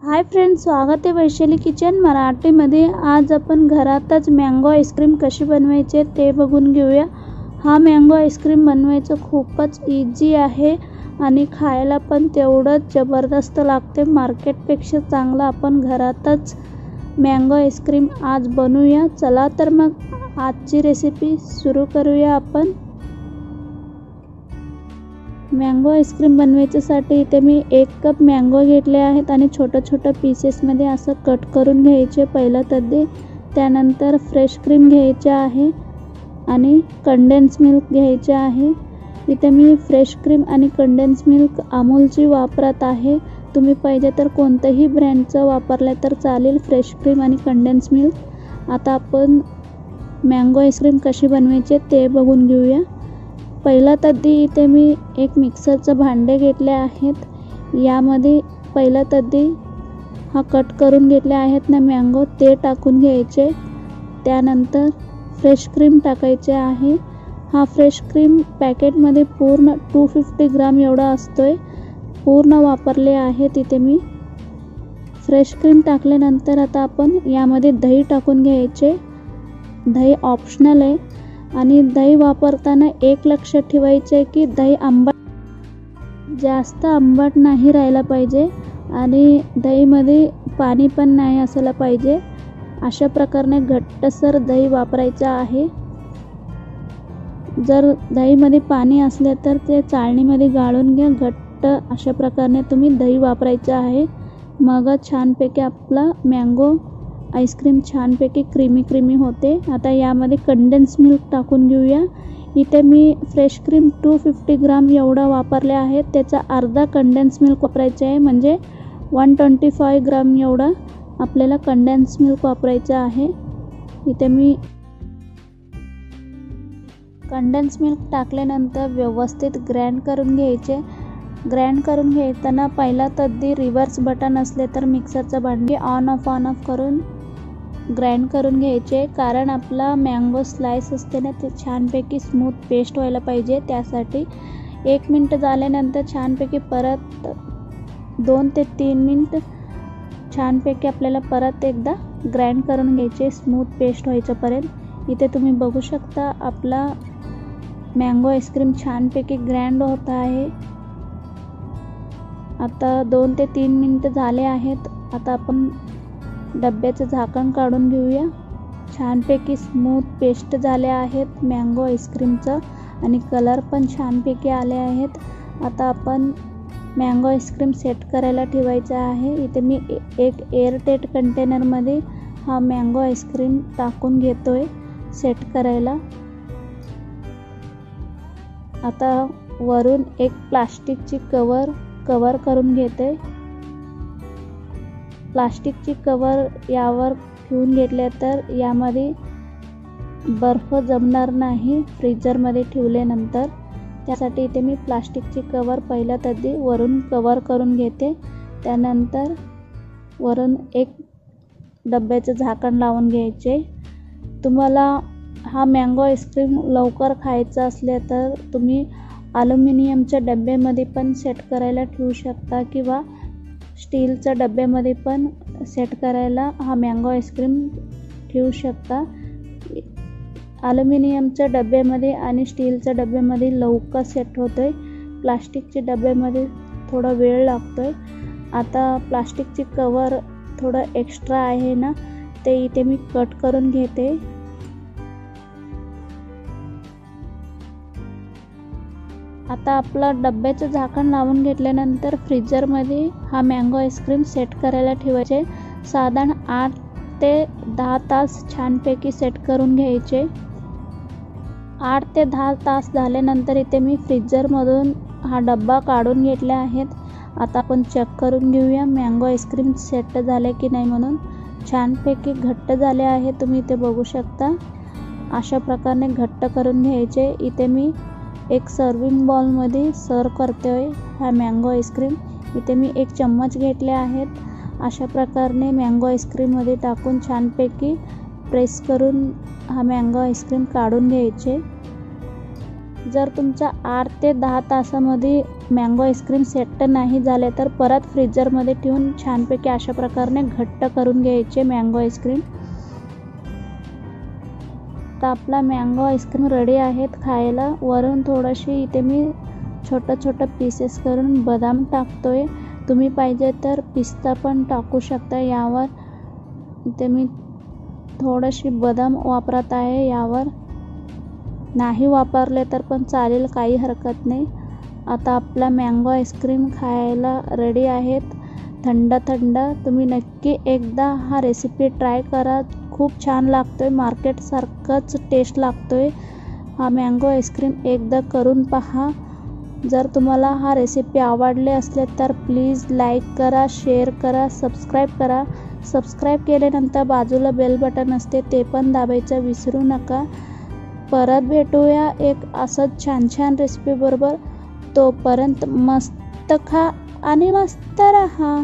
Hi friends, स्वागत आहे Vaishali kitchen मराठीमध्ये। आज आपण घरातच मँगो आईस्क्रीम कशी बनवायची ते बघून घेऊया। हा मँगो आईस्क्रीम बनवायचं खूपच इझी आहे आणि खायला पण तेवढंच जबरदस्त लागते। मार्केटपेक्षा चांगला आपण घरातच मँगो आईस्क्रीम आज बनवूया। चला तर मग आजची रेसिपी सुरू करूया आपण। मँगो आईस्क्रीम बनवायच्यासाठी इथे मी 1 कप मँगो घेतले आहेत आणि छोट्या पीसेसमध्ये असं कट करून घ्यायचे पहिला तद्दी। त्यानंतर फ्रेश क्रीम घ्यायचे आहे आणि कंडेन्स मिल्क घ्यायचे आहे। इथे मी फ्रेश क्रीम आणि कंडेन्स मिल्क अमूलची वापरत आहे। तुम्ही पाहिजे तर कोणत्याही ब्रँडचं वापरलं तर चालेल, फ्रेश क्रीम आणि कंडेन्स मिल्क। आता आपण मँगो आईस्क्रीम कशी बनवायची ते बघून घेऊया। पहिला तद्दी इथे मी एक मिक्सरचं भांडे घेतले आहेत। यामध्ये पहिला तद्दी हा कट करून घेतले आहेत ना मँगो ते टाकून घ्यायचे। त्यानंतर फ्रेश क्रीम टाकायचे आहे। हा फ्रेश क्रीम पॅकेटमध्ये पूर्ण 250 ग्राम एवढा असतोय, पूर्ण वापरले आहे तिथे मी। फ्रेश क्रीम टाकल्यानंतर आता आपण यामध्ये दही टाकून घ्यायचे। दही ऑप्शनल आहे आणि दही वापरताना एक लक्षात ठेवायचे की दही जास्त आंबट नाही राहायला पाहिजे आणि दहीमध्ये पाणी पण नाही असायला पाहिजे। अशा प्रकारे घट्टसर दही वापरायचं आहे। जर दहीमध्ये पाणी असले तर ते चाळणीमध्ये गाळून घ्या। घट्ट अशा प्रकारे तुम्ही दही वापरायचं आहे, मग छानपैकी आपला मँगो आईस्क्रीम छानपैकी क्रीमी होते। आता यामध्ये कंडेन्स मिल्क टाकून घेऊया। इथे मी फ्रेश क्रीम 250 ग्राम एवढा वापरले आहे, त्याचा अर्धा कंडेन्स मिल्क वापरायचे आहे, म्हणजे 125 ग्राम एवढा आपल्याला कंडेन्स मिल्क वापरायचं आहे। इथे मी कंडेन्स मिल्क टाकल्यानंतर व्यवस्थित ग्राइंड करून घ्यायचे। ग्राइंड करून घेताना पहिला तद्दी रिव्हर्स बटन असले तर मिक्सरचं भांडे ऑन ऑफ करून ग्राइंड करून घ्यायचे, कारण आपला मँगो स्लाइस असते ना ते छानपैकी स्मूथ पेस्ट व्हायला पाहिजे। त्यासाठी 1 मिनिट झाल्यानंतर छानपैकी परत 2 ते 3 मिनिट छानपैकी आपल्याला परत एकदा ग्राइंड करून घ्यायचे स्मूथ पेस्ट व्हायच्यापर्यंत। इथे तुम्ही बघू शकता आपला मँगो आईस्क्रीम छानपैकी ग्राइंड होत आहे। आता 2 ते 3 मिनिट झाले आहेत। आता आपण डब्याचं झाकण काढून घेऊया। छानपैकी स्मूथ पेस्ट झाले आहेत मँगो आईस्क्रीमचं आणि कलर पण छानपैकी आले आहेत। आता आपण मँगो आईस्क्रीम सेट करायला ठेवायचं आहे। इथे मी एक एअरटाईट कंटेनरमध्ये हा मँगो आईस्क्रीम टाकून घेतोय सेट करायला। आता वरून एक प्लास्टिकची कवर करून घेते। प्लास्टिकची कवर यावर ठेवून घेतले तर यामध्ये बर्फ जमणार नाही फ्रीजरमध्ये ठेवल्यानंतर। त्यासाठी इथे मी प्लास्टिकची कवर पहिला तद्दी वरून कवर करून घेते। त्यानंतर वरून एक डब्याचं झाकण लावून घ्यायचे। तुम्हाला हा मँगो आईस्क्रीम लवकर खायचा असले तर तुम्ही ॲल्युमिनियमच्या डब्यामध्ये पण सेट करायला ठेवू शकता किंवा स्टीलच्या डब्यामध्ये पण सेट करायला हा मँगो आईस्क्रीम ठेवू शकता। ॲल्युमिनियमच्या डब्यामध्ये आणि स्टीलच्या डब्यामध्ये लवकर सेट होतोय, प्लास्टिकच्या डब्यामध्ये थोडा वेळ लागतोय। आता प्लास्टिकची कवर थोडं एक्स्ट्रा आहे ना ते इथे मी कट करून घेते। आता आपला डब्याचं झाकण लावून घेतल्यानंतर फ्रीजरमध्ये हा मँगो आईस्क्रीम सेट करायला ठेवायचे। साधारण 8 ते 10 तास छानपैकी सेट करून घ्यायचे। 8 ते 10 तास झाल्यानंतर इथे मी फ्रीजरमधून हा डब्बा काढून घेतले आहेत। आता आपण चेक करून घेऊया मँगो आईस्क्रीम सेट झाले की नाही म्हणून। छानपैकी घट्ट झाले आहे, तुम्ही इथे बघू शकता। अशा प्रकारे घट्ट करून घ्यायचे। इथे मी एक सर्विंग बाउलमध्ये सर्व करतोय हा मँगो आईस्क्रीम। इथे मी 1 चम्मच घेतले आहेत। अशा प्रकारे मँगो आईस्क्रीममध्ये टाकून छानपैकी प्रेस करून हा मँगो आईस्क्रीम काढून घ्यायचे। जर तुमचा 8 ते 10 तासामध्ये मँगो आईस्क्रीम सेट नाही झाले तर परत फ्रीजरमध्ये ठेवून छानपैकी अशा प्रकारे घट्ट करून घ्यायचे मँगो आईस्क्रीम. आता आपला मँगो आईस्क्रीम रेडी आहेत खायला. वरून थोडीशी इथे मी छोटं पीसेस करून बदाम टाकतोय. तुम्ही पाहिजे तर पिस्ता पण टाकू शकता यावर. इथे मी थोडीशी बदाम वापरत आहे यावर. नाही वापरले तर पण चालेल, काही हरकत नाही. आता आपला मँगो आईस्क्रीम खायला रेडी आहेत थंड. तुम्ही नक्की एकदा हा रेसिपी ट्राय करा. खूप छान लागतोय, मार्केटसारखंच टेस्ट लागतोय हा मँगो आईस्क्रीम. एकदा करून पहा. जर तुम्हाला हा रेसिपी आवडले असले तर प्लीज लाईक करा, शेअर करा, सबस्क्राईब करा. सबस्क्राईब केल्यानंतर बाजूला बेल बटन असते ते पण दाबायचं विसरू नका. परत भेटूया एक असंच छान रेसिपी बरोबर. तोपर्यंत मस्त खा आणि मस्त रहा.